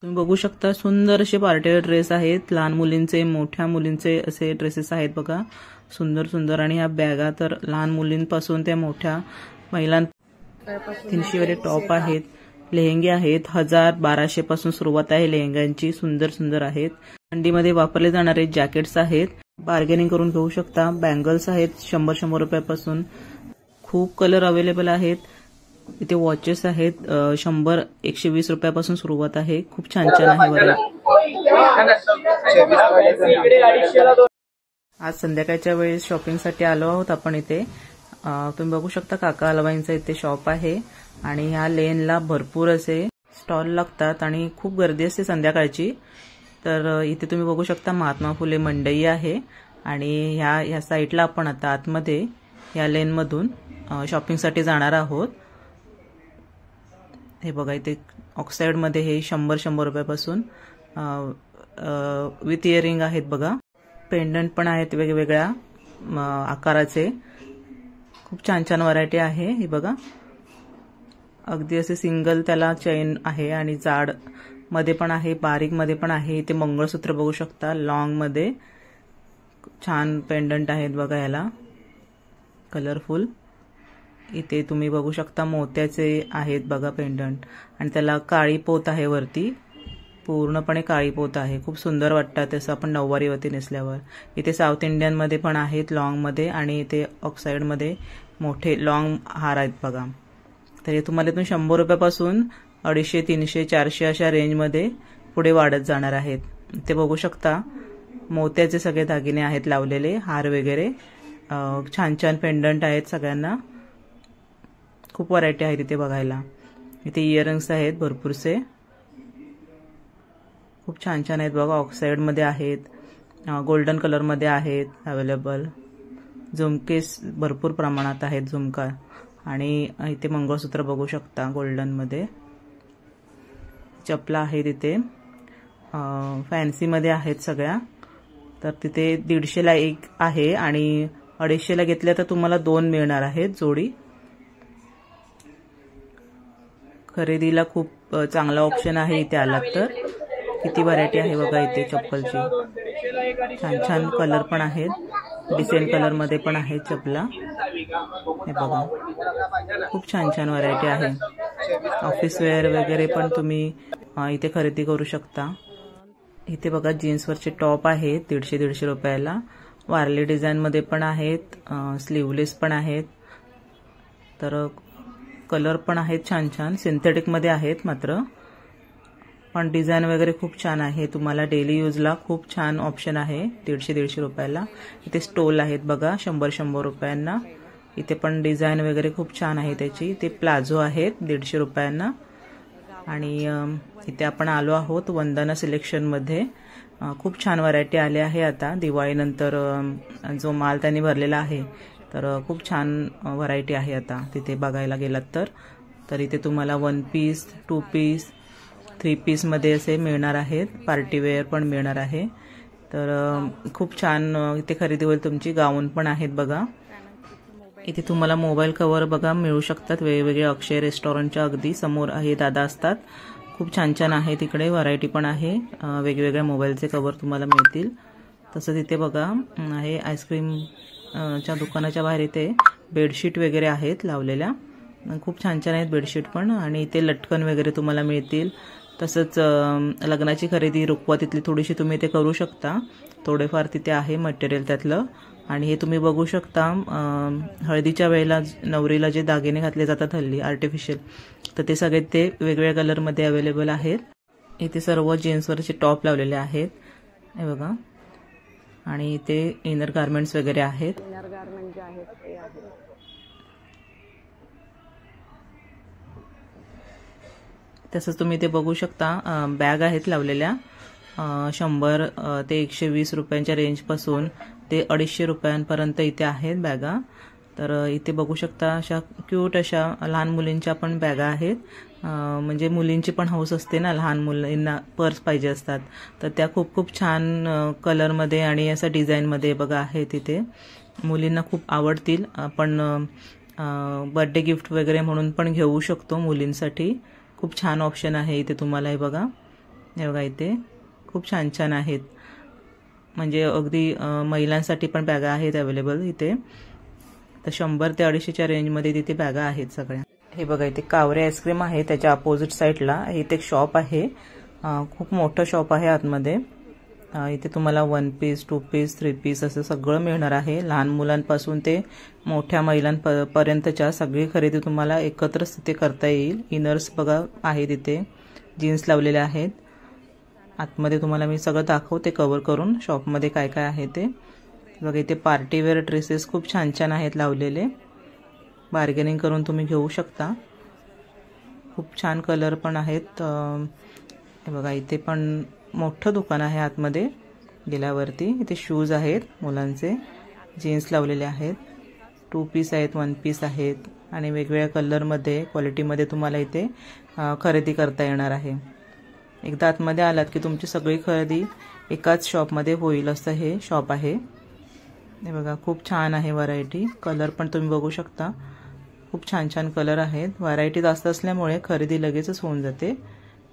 तुम्ही बघू शकता सुंदर असे पार्टीवेअर ड्रेस आहेत, लहान मुलींचे मोठ्या मुलींचे असे ड्रेसेस आहेत बघा, सुंदर सुंदर। आणि ह्या बॅगा तर लहान मुलींपासून ते मोठ्या महिलांपर्यंत 300 वाले टॉप आहेत, लेहंगे आहेत 1000-1200 पासून सुरुवात आहे लेहंग्यांची, सुंदर सुंदर आहेत। थंडीमध्ये वापरले जाणारे जॅकेट्स आहेत, बार्गेनिंग करून घेऊ शकता। बँगल्स आहेत 100-100 रुपयापासून, खूप कलर अवेलेबल आहेत। इथे वॉचेस आहेत 100-120 रुपयापासून सुरुवात आहे, खूप छान छान आहे बघा। आज संध्याकाळच्या वेळेस शॉपिंगसाठी आलो आहोत आपण इथे। तुम्ही बघू शकता काका हलवाईंचं इथे शॉप आहे आणि ह्या लेनला भरपूर असे स्टॉल लागतात आणि खूप गर्दी असते संध्याकाळची। तर इथे तुम्ही बघू शकता महात्मा फुले मंडई आहे आणि ह्या साईडला आपण आता आतमध्ये या लेनमधून शॉपिंगसाठी जाणार आहोत। हे बघा इथे ऑक्साइडमध्ये हे 100-100 रुपयापासून विथ इयरिंग आहेत बघा, पेंडंट पण आहेत वेगवेगळ्या आकाराचे, खूप छान छान व्हरायटी आहे। हे बघा अगदी असे सिंगल त्याला चेन आहे आणि जाड मध्ये पण आहे, बारीक मध्ये पण आहे। इथे मंगळसूत्र बघू शकता लॉंग मध्ये, छान पेंडंट आहेत बघा याला कलरफुल। इथे तुम्ही बघू शकता मोत्याचे आहेत बघा पेंडंट आणि त्याला काळी पोत आहे वरती, पूर्णपणे काळी पोत आहे, खूप सुंदर वाटतात तसं आपण नऊवारीवरती नेसल्यावर। इथे साऊथ इंडियन मध्ये पण आहेत लॉंग मध्ये आणि इथे ऑक्साइड मध्ये मोठे लॉंग हार आहेत बघा। तर हे तुम्हाला इथून 100 रुपयापासून 250, 300, 400 अशा रेंजमध्ये पुढे वाढत जाणार आहेत। इथे बघू शकता मोत्याचे सगळे दागिने आहेत लावलेले, हार वगैरे, छान छान पेंडंट आहेत सगळ्यांना, खूप व्हरायटी आहेत इथे बघायला। इथे इयरिंग्स आहेत भरपूरसे, खूप छान छान आहेत बघा, ऑक्साइड मध्ये आहेत, गोल्डन कलर मध्ये आहेत अवेलेबल। झुमकेस भरपूर प्रमाणात आहेत, झुमका, आणि इथे मंगळसूत्र बघू शकता गोल्डन मध्ये, चपला आहेत इथे फॅन्सी मध्ये आहेत सगळ्या। तर तिथे 150 ला एक आहे आणि 250 ला घेतल्या तर तुम्हाला 2 मिळणार आहेत जोडी। खरेदीला खूप चांगला ऑप्शन आहे इथे आलात तर। किती व्हरायटी आहे बघा इथे चप्पलची, छान छान कलर पण आहेत, डिसेंट कलर मध्ये पण आहेत चपला। हे बघा खूप छान छान व्हरायटी आहे, ऑफिस वेअर वगैरे पण तुम्ही इथे खरेदी करू शकता। इथे बघा जीन्सवरचे टॉप आहेत 150-150 रुपयाला, वारली डिझाइन मध्ये पण आहेत, स्लीवलेस पण आहेत, तर कलर पण आहेत छान छान, सिंथेटिक मध्ये आहेत मात्र, पण डिझाइन वगैरे खूप छान आहे, तुम्हाला डेली यूजला खूप छान ऑप्शन आहे 150-150 रुपयाला। इथे स्टोल आहेत बघा 100-100 रुपयांना, इथे पण डिझाइन वगैरे खूप छान आहे त्याची। ते प्लाझो आहेत 150 रुपयांना। आणि इथे आपण आलो आहोत वंदना सिलेक्शन मध्ये, खूप छान व्हरायटी आली आहे आता दिवाळीनंतर जो माल त्यांनी भरलेला आहे, तर खूप छान व्हरायटी आहे आता तिथे बघायला गेलात तर इथे तुम्हाला 1 पीस, 2 पीस, 3 पीस मध्ये असे मिळणार आहेत, पार्टी वेअर पण मिळणार आहे। तर खूप छान इथे खरेदी होईल तुमची। गाऊन पण आहेत बघा, इथे तुम्हाला मोबाईल कव्हर बघा मिळू शकतात वेगवेगळे, अक्षय रेस्टॉरंटच्या अगदी समोर आहे दादा असतात, खूप छान छान आहे तिकडे, व्हरायटी पण आहे, वेगवेगळ्या मोबाईलचे कव्हर तुम्हाला मिळतील। तसंच इथे बघा आहे आईस्क्रीम च्या दुकानाच्या बाहेर इथे बेडशीट वगैरे आहेत लावलेल्या, खूप छान छान आहेत बेडशीट पण, आणि इथे लटकन वगैरे तुम्हाला मिळतील। तसंच लग्नाची खरेदी रुखवतीतली थोडीशी तुम्ही इथे करू शकता, थोडेफार तिथे आहे मटेरियल त्यातलं। आणि हे तुम्ही बघू शकता हळदीच्या वेळेला नवरीला जे दागिने घातले जातात हल्ली आर्टिफिशियल, तर ते सगळे ते वेगवेगळ्या कलरमध्ये अवेलेबल आहेत। इथे सर्व जीन्सवरचे टॉप लावलेले आहेत हे बघा, आणि इथे इनर गार्मेंट्स वगैरे आहेत, इनर गार्मेंट जे आहेत ते आहेत। तसंच तुम्ही इथे बघू शकता बॅग आहेत लावलेल्या 100 ते 120 रुपयांच्या रेंजपासून ते 250 रुपयांपर्यंत इथे आहेत बॅगा। तर इथे बघू शकता अशा क्यूट अशा लहान मुलींच्या पण बॅगा आहेत, म्हणजे मुलींची पण हौस असते ना, लहान मुलींना पर्स पाहिजे असतात, तर त्या खूप खूप छान कलरमध्ये आणि असा डिझाईनमध्ये बघा आहेत तिथे, मुलींना खूप आवडतील। आपण बर्थडे गिफ्ट वगैरे म्हणून पण घेऊ शकतो मुलींसाठी, खूप छान ऑप्शन आहे इथे तुम्हाला हे बघा। हे बघा इथे खूप छान छान आहेत, म्हणजे अगदी महिलांसाठी पण बॅगा आहेत अवेलेबल इथे. तर 100 ते 250च्या रेंजमध्ये तिथे बॅगा आहेत सगळ्या. हे बघा इथे कावरे आईस्क्रीम आहे, त्याच्या अपोजिट साईडला इथे एक शॉप आहे. खूप मोठं शॉप आहे आतमध्ये. इथे तुम्हाला 1 पीस 2 पीस 3 पीस असं सगळं मिळणार आहे. लहान मुलांपासून ते मोठ्या महिलांपर्यंतच्या सगळी खरेदी तुम्हाला एकत्रच तिथे करता येईल. इनर्स बघा आहे तिथे, जीन्स लावलेले आहेत. आतमध्ये तुम्हाला मी सगळं दाखवते कव्हर करून शॉपमध्ये काय काय आहे ते. बघा इथे पार्टीवेअर ड्रेसेस खूप छान छान आहेत लावलेले, बार्गेनिंग करून तुम्ही घेऊ शकता. खूप छान कलर पण आहेत. हे बघा इथे पण मोठं दुकान आहे आतमध्ये गेल्यावरती. इथे शूज आहेत मुलांचे, जीन्स लावलेले आहेत, 2 पीस आहेत, 1 पीस आहेत आणि वेगवेगळ्या कलरमध्ये क्वालिटीमध्ये तुम्हाला इथे खरेदी करता येणार आहे. एकदा आतमध्ये आलात की तुमची सगळी खरेदी एकाच शॉपमध्ये होईल असं हे शॉप आहे. हे बघा खूप छान आहे व्हरायटी. कलर पण तुम्ही बघू शकता, खूप छान छान कलर आहेत. व्हरायटी जास्त असल्यामुळे खरेदी लगेचच होऊन जाते.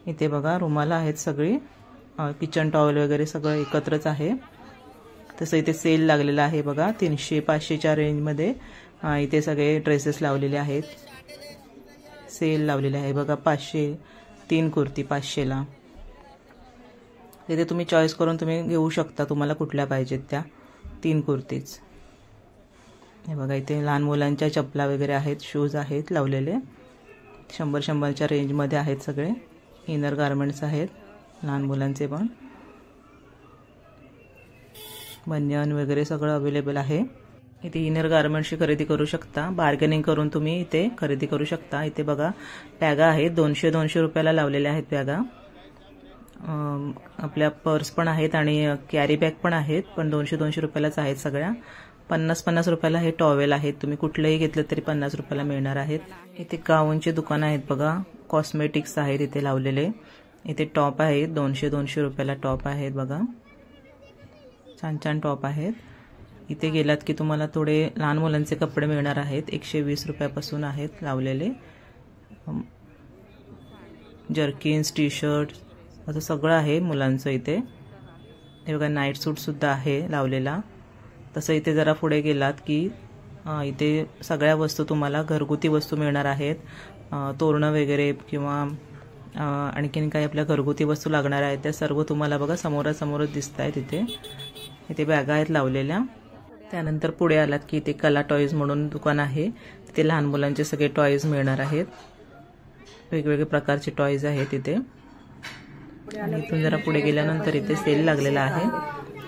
इथे बघा रुमाला आहेत सगळी, किचन टॉवेल वगैरे सगळं एकत्रच आहे. तसं इथे सेल लागलेला आहे बघा 300-500च्या रेंजमध्ये. इथे सगळे ड्रेसेस लावलेले आहेत, सेल लावलेले आहे बघा. 500 3 कुर्ती 500ला. इथे तुम्ही चॉईस करून तुम्ही घेऊ शकता, तुम्हाला कुठल्या पाहिजेत त्या 3 कुर्तीज. हे बघा इथे लहान मुलांच्या चपला वगैरे आहेत, शूज आहेत लावलेले. 100-100च्या रेंजमध्ये आहेत सगळे. इनर गारमेंट्स आहेत लहान मुलांचे पण. बनियान वगैरे सगळं अवेलेबल आहे. इथे इनर गारमेंट्सची खरेदी करू शकता, बार्गेनिंग करून तुम्ही इथे खरेदी करू शकता. इथे बघा बॅगा आहेत, 200-200 रुपयाला लावलेल्या आहेत बॅगा. आपल्या पर्स पण आहेत आणि कॅरी बॅग पण आहेत, पण 200-200 रुपयालाच आहेत सगळ्या. 50-50 रुपयाला हे टॉवेल आहेत, तुम्ही कुठलंही घेतलं तरी 50 रुपयाला मिळणार आहेत. इथे गाऊनचे दुकान आहेत बघा, कॉस्मेटिक्स आहेत इथे लावलेले. इथे टॉप आहेत, 200-200 रुपयाला टॉप आहेत बघा, छान छान टॉप आहेत. इथे गेलात की तुम्हाला थोडे लहान मुलांचे कपडे मिळणार आहेत, 120 रुपयापासून आहेत लावलेले. जर्किन्स, टी शर्ट असं सगळं आहे मुलांचं इथे. हे बघा नाईट सूटसुद्धा आहे लावलेला. तसं इथे जरा पुढे गेलात की इथे सगळ्या वस्तू तुम्हाला घरगुती वस्तू मिळणार आहेत. तोरणं वगैरे किंवा आणखीन काही आपल्या घरगुती वस्तू लागणार आहेत त्या सर्व तुम्हाला बघा समोरासमोरच दिसत आहेत. इथे बॅगा आहेत लावलेल्या. त्यानंतर पुढे आलात की इथे कला टॉईज म्हणून दुकान आहे, तिथे लहान मुलांचे सगळे टॉईज मिळणार आहेत. वेगवेगळे प्रकारचे टॉईज आहेत इथे. आणि इथून जरा पुढे गेल्यानंतर इथे सेल लागलेला आहे,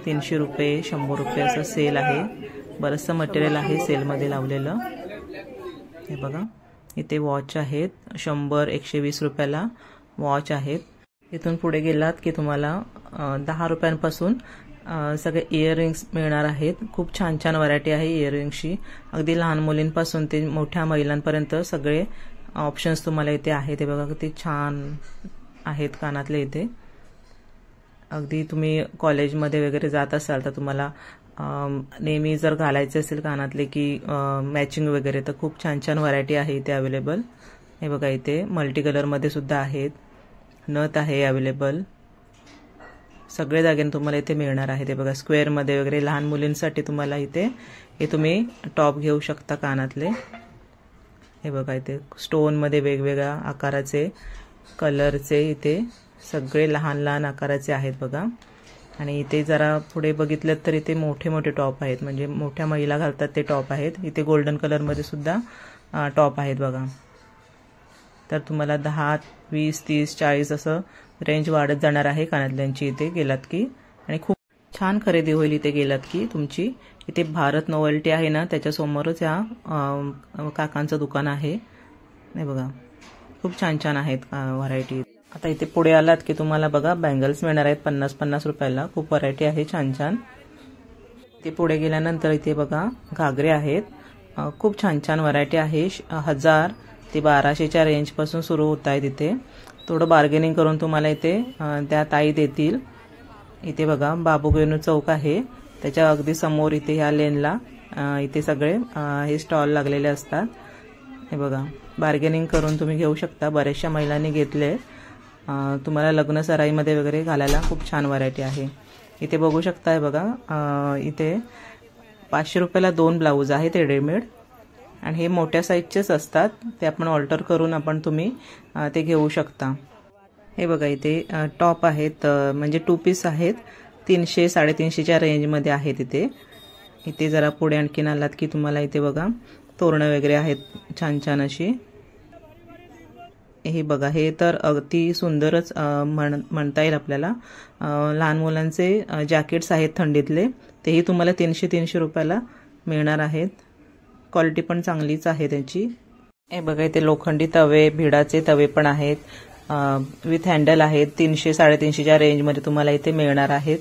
300 रुपये 100 रुपये असं सेल आहे. बरंचसं मटेरियल आहे सेलमध्ये लावलेलं. हे बघा इथे वॉच आहेत, 100-120 रुपयाला वॉच आहेत. इथून पुढे गेलात की तुम्हाला 10 रुपयांपासून सगळे इयरिंग्स मिळणार आहेत. खूप छान छान व्हरायटी आहे इयरिंग्सची, अगदी लहान मुलींपासून ते मोठ्या महिलांपर्यंत सगळे ऑप्शन्स तुम्हाला इथे आहेत. हे बघा किती छान आहेत कानातले इथे. अगदी तुम्ही कॉलेजमध्ये वगैरे जात असाल तर तुम्हाला नेहमी जर घालायचे असेल कानातले की मॅचिंग वगैरे, तर खूप छान छान व्हरायटी आहे इथे अवेलेबल. हे बघा इथे मल्टी कलरमध्ये सुद्धा आहेत, नथ आहे अवेलेबल. सगळे दागिने तुम्हाला इथे मिळणार आहेत. हे बघा स्क्वेअरमध्ये वगैरे लहान मुलींसाठी तुम्हाला इथे हे तुम्ही टॉप घेऊ शकता कानातले. हे बघा इथे स्टोनमध्ये वेगवेगळ्या आकाराचे कलरचे इथे सगळे लहान लहान आकाराचे आहेत बघा. आणि इथे जरा पुढे बघितलं तर इथे मोठे मोठे टॉप आहेत, म्हणजे मोठ्या महिला घालतात ते टॉप आहेत. इथे गोल्डन कलरमध्ये सुद्धा टॉप आहेत बघा. तर तुम्हाला 10, 20, 30, 40 असं रेंज वाढत जाणार आहे कानातल्यांची इथे गेलात की. आणि खूप छान खरेदी होईल इथे गेलात की तुमची. इथे भारत नोवेल्टी आहे ना, त्याच्यासमोरच ह्या काकांचं दुकान आहे. हे बघा खूप छान छान आहेत व्हरायटी. आता इथे पुढे आलात की तुम्हाला बघा बँगल्स मिळणार आहेत 50-50 रुपयाला. खूप व्हरायटी आहे छान छान. ते पुढे गेल्यानंतर इथे बघा घागरे आहेत, खूप छान छान व्हरायटी आहे. 1000 ते 1200च्या रेंजपासून सुरू होत आहेत. इथे थोडं बार्गेनिंग करून तुम्हाला इथे त्या ताई देतील. इथे बघा बाबूगेनू चौक आहे, त्याच्या अगदी समोर इथे ह्या लेनला इथे सगळे हे स्टॉल लागलेले असतात. हे बघा बार्गेनिंग करून तुम्ही घेऊ शकता. बऱ्याचशा महिलांनी घेतले, तुम्हाला लग्न सराईमध्ये वगैरे घालायला खूप छान व्हरायटी आहे. इथे बघू शकताय बघा, इथे 500 रुपयाला 2 ब्लाऊज आहेत रेडीमेड आणि हे मोठ्या साईजचेच असतात. ते आपण ऑल्टर करून तुम्ही ते घेऊ शकता. हे बघा इथे टॉप आहेत, म्हणजे 2 पीस आहेत. 300-350च्या रेंजमध्ये आहेत. इथे जरा पुढे आणखीन आलात की तुम्हाला इथे बघा तोरणं वगैरे आहेत छान छान अशी. हे बघा, हे तर अगदी सुंदरच म्हणता येईल आपल्याला. लहान मुलांचे जॅकेट्स आहेत थंडीतले, तेही तुम्हाला 300 रुपयाला मिळणार आहेत. क्वालिटी पण चांगलीच आहे त्याची. हे बघा इथे लोखंडी तवे, भिडाचे तवे पण आहेत, विथ हँडल आहेत. 300-350च्या रेंजमध्ये तुम्हाला इथे मिळणार आहेत.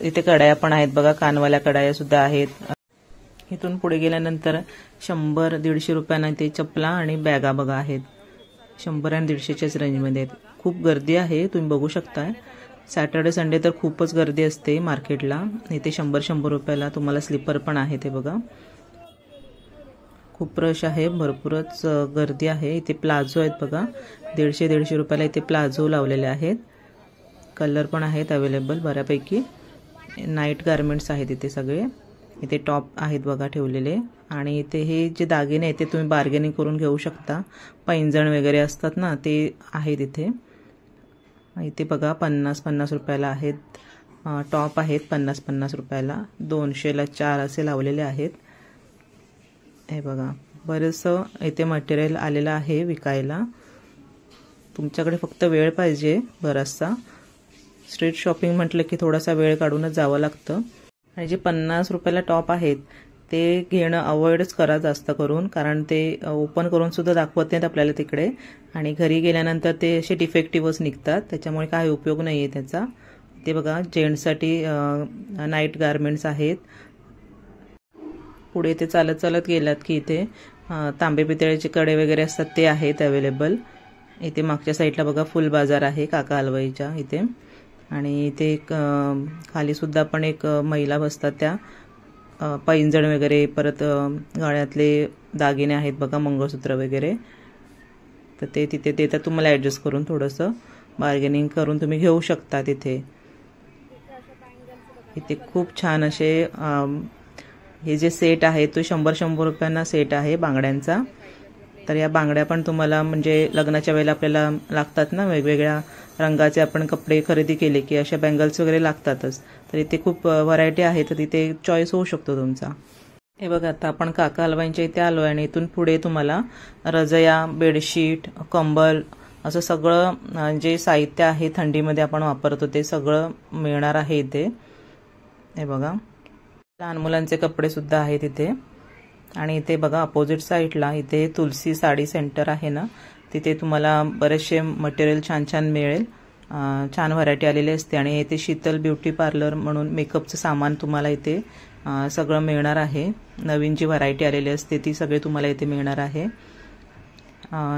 इथे कढाया पण आहेत बघा, कानवाल्या कढाया सुद्धा आहेत. इथून पुढे गेल्यानंतर 100-150 रुपयांना इथे चपला आणि बॅगा बघा आहेत. 100 आणि 150च्याच रेंजमध्ये आहेत. खूप गर्दी आहे, तुम्ही बघू शकताय. सॅटर्डे संडे तर खूपच गर्दी असते मार्केटला. इथे 100 रुपयाला तुम्हाला स्लीपर पण आहे. ते बघा खूप रश आहे, भरपूरच गर्दी आहे. इथे प्लाझो आहेत बघा, 150 रुपयाला इथे प्लाझो लावलेले आहेत. कलर पण आहेत अवेलेबल बऱ्यापैकी. नाईट गारमेंट्स आहेत इथे सगळे. इथे टॉप आहेत बघा ठेवलेले. आणि इथे हे जे दागिने आहेत ते तुम्ही बार्गेनिंग करून घेऊ शकता. पैंजण वगैरे असतात ना, ते आहेत इथे. इथे बघा 50 रुपयाला आहेत. टॉप आहेत 50 रुपयाला. 200ला 4 असे लावलेले आहेत. हे बघा बरेचसं इथे मटेरियल आलेलं आहे विकायला. तुमच्याकडे फक्त वेळ पाहिजे बराचसा. स्ट्रीट शॉपिंग म्हटलं की थोडासा वेळ काढूनच जावं लागतं. आणि जे 50 रुपयाला टॉप आहेत ते घेणं अवॉइडच करा जास्त करून, कारण ते ओपन करून सुद्धा दाखवत नाहीत आपल्याला तिकडे, आणि घरी गेल्यानंतर ते असे डिफेक्टिव्हच निघतात. त्याच्यामुळे काही उपयोग नाही आहे त्याचा. ते बघा जेंट्ससाठी नाईट गारमेंट्स आहेत. पुढे ते चालत चालत गेलात की इथे तांबे पितळेचे कडे वगैरे असतात ते आहेत अवेलेबल. इथे मागच्या साईडला बघा फुल बाजार आहे काका हलवाईच्या इथे. आणि इथे एक खाली सुद्धा पण एक महिला बसतात, त्या पैंजण वगैरे, परत गळ्यातले दागिने आहेत बघा, मंगळसूत्र वगैरे. तर ते तिथे देतात तुम्हाला ॲडजस्ट करून. थोडंसं बार्गेनिंग करून तुम्ही घेऊ शकता तिथे. इथे खूप छान असे हे जे सेट आहे तो 100 रुपयांना सेट आहे बांगड्यांचा. तर या बांगड्या पण तुम्हाला म्हणजे लग्नाच्या वेळेला आपल्याला लागतात ना, वेगवेगळ्या रंगाचे आपण कपडे खरेदी केले की अशा बँगल्स वगैरे लागतातच. तर इथे खूप व्हरायटी आहे, तर तिथे चॉईस होऊ शकतो तुमचा. हे बघा आता आपण काका हलवाईंच्या इथे आलो आहे आणि इथून पुढे तुम्हाला रजया, बेडशीट, कंबल असं सगळं जे साहित्य आहे थंडीमध्ये आपण वापरतो ते सगळं मिळणार आहे इथे. हे बघा लहान मुलांचे कपडे सुद्धा आहेत इथे. आणि इथे बघा अपोजिट साईडला इथे तुलसी साडी सेंटर आहे ना, तिथे तुम्हाला बरेचसे मटेरियल छान छान मिळेल. छान व्हरायटी आलेली असते. आणि इथे शीतल ब्युटी पार्लर म्हणून मेकअपचं सामान तुम्हाला इथे सगळं मिळणार आहे. नवीन जी व्हरायटी आलेली असते ती सगळे तुम्हाला इथे मिळणार आहे.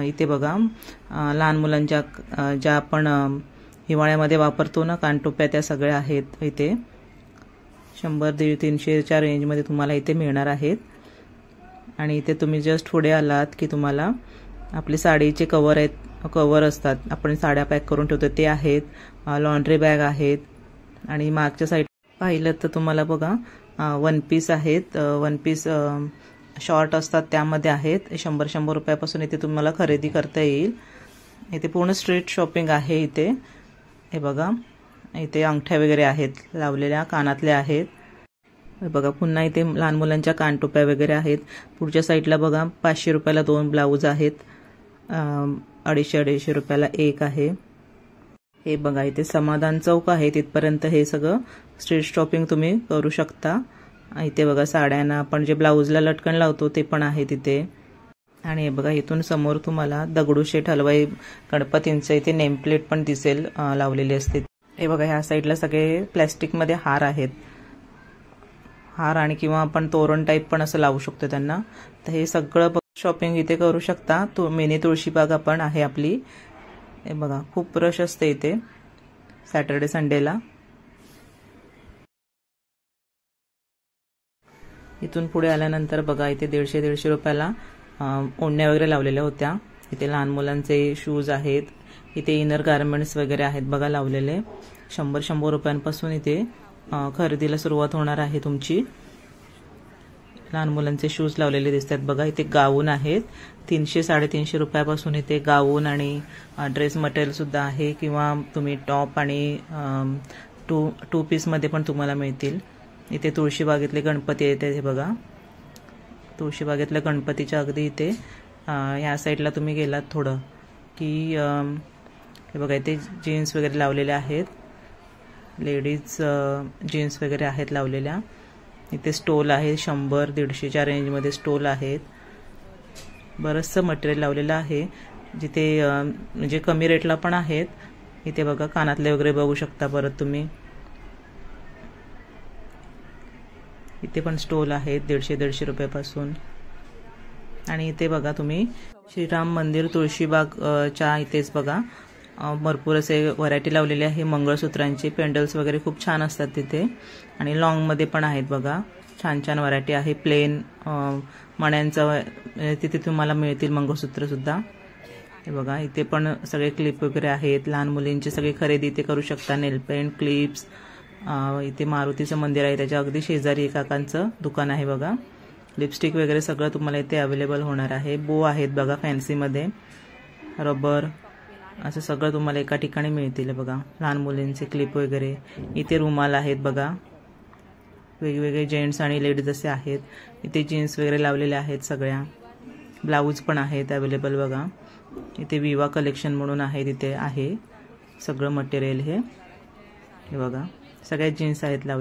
इथे बघा लहान मुलांच्या ज्या आपण हिवाळ्यामध्ये वापरतो ना कानटोप्या, त्या सगळ्या आहेत इथे. 100-300च्या रेंजमध्ये तुम्हाला इथे मिळणार आहेत. आणि इथे तुम्ही जस्ट पुढे आलात की तुम्हाला आपले साडीचे कवर असतात, आपण साड्या पॅक करून ठेवतो ते आहेत. लॉन्ड्री बॅग आहेत. आणि मागच्या साईड पाहिलं तर तुम्हाला बघा 1 पीस आहेत. 1 पीस शॉर्ट असतात त्यामध्ये आहेत. 100 रुपयापासून इथे तुम्हाला खरेदी करता येईल. इथे पूर्ण स्ट्रीट शॉपिंग आहे इथे. हे बघा इथे अंगठ्या वगैरे आहेत लावलेल्या, कानातल्या आहेत. बघा पुन्हा इथे लहान मुलांच्या कानटोप्या वगैरे आहेत. पुढच्या साईडला बघा 500 रुपयाला 2 ब्लाऊज आहेत. 250 रुपयाला 1 आहे. हे बघा इथे समाधान चौक आहे, तिथपर्यंत हे सगळं स्ट्रीट शॉपिंग तुम्ही करू शकता. इथे बघा साड्यांना आपण जे ब्लाऊजला लटकन लावतो ते पण आहे तिथे. आणि हे बघा इथून समोर तुम्हाला दगडूशेठ हलवाई गणपतींचं इथे नेमप्लेट पण दिसेल लावलेली असते. हे बघा ह्या साईडला सगळे प्लॅस्टिकमध्ये हार आहेत. हार आणि किंवा आपण तोरण टाईप पण असं लावू शकतो त्यांना. तर हे सगळं शॉपिंग इथे करू शकता. मिनी तुळशीबाग पण आहे आपली. हे बघा खूप रश असते इथे सॅटर्डे संडेला. इथून पुढे आल्यानंतर बघा इथे 150 रुपयाला ओढण्या वगैरे लावलेल्या होत्या. इथे लहान मुलांचे शूज आहेत. इथे इनर गार्मेंट्स वगैरे आहेत बघा लावलेले. 100 रुपयांपासून इथे खरेदीला सुरुवात होणार आहे तुमची. लहान मुलांचे शूज लावलेले दिसतात बघा. इथे गाऊन आहेत 300-350 रुपयापासून. इथे गाऊन आणि ड्रेस मटेरियल सुद्धा आहे, किंवा तुम्ही टॉप आणि टू पीसमध्ये पण तुम्हाला मिळतील. इथे तुळशीबागेतले गणपती आहेत हे बघा. तुळशीबागेतल्या गणपतीच्या अगदी इथे ह्या साईडला तुम्ही गेलात थोडं की हे बघा इथे जीन्स वगैरे लावलेल्या आहेत. लेडीज जीन्स वगैरे आहेत लावलेल्या. इथे स्टोल आहे 100-150च्या रेंजमध्ये स्टोल आहेत. बरंचसं मटेरियल लावलेलं आहे जिथे म्हणजे कमी रेटला पण आहेत. इथे बघा कानातले वगैरे बघू शकता परत तुम्ही. इथे पण स्टोल आहेत 150-150 रुपयापासून. आणि इथे बघा तुम्ही श्रीराम मंदिर तुळशीबागच्या इथेच बघा भरपूर असे व्हरायटी लावलेले आहे. मंगळसूत्रांचे पेंडल्स वगैरे खूप छान असतात तिथे. आणि लॉंगमध्ये पण आहेत बघा. छान छान व्हरायटी आहे. प्लेन मण्यांचं तिथे तुम्हाला मिळतील मंगळसूत्रसुद्धा. हे बघा इथे पण सगळे क्लिप वगैरे आहेत. लहान मुलींची सगळी खरेदी इथे करू शकता. Nail paint, clips. इथे मारुतीचं मंदिर आहे त्याच्या अगदी शेजारी काकांचं दुकान आहे बघा. लिपस्टिक वगैरे सगळं तुम्हाला इथे अवेलेबल होणार आहे. बो आहेत बघा फॅन्सीमध्ये. रबर असं सगळं तुम्हाला एका ठिकाणी मिळतील बघा. लहान मुलींचे क्लिप वगैरे. इथे रुमाल आहेत बघा. वेगवेगळे जेंट्स आणि लेडीज असे आहेत. इथे जीन्स वगैरे लावलेले आहेत सगळ्या. ब्लाऊज पण आहेत अवेलेबल बघा. इथे विवा कलेक्शन म्हणून आहे तिथे आहे सगळं मटेरियल हे बघा. सगळ्या जीन्स आहेत लावले.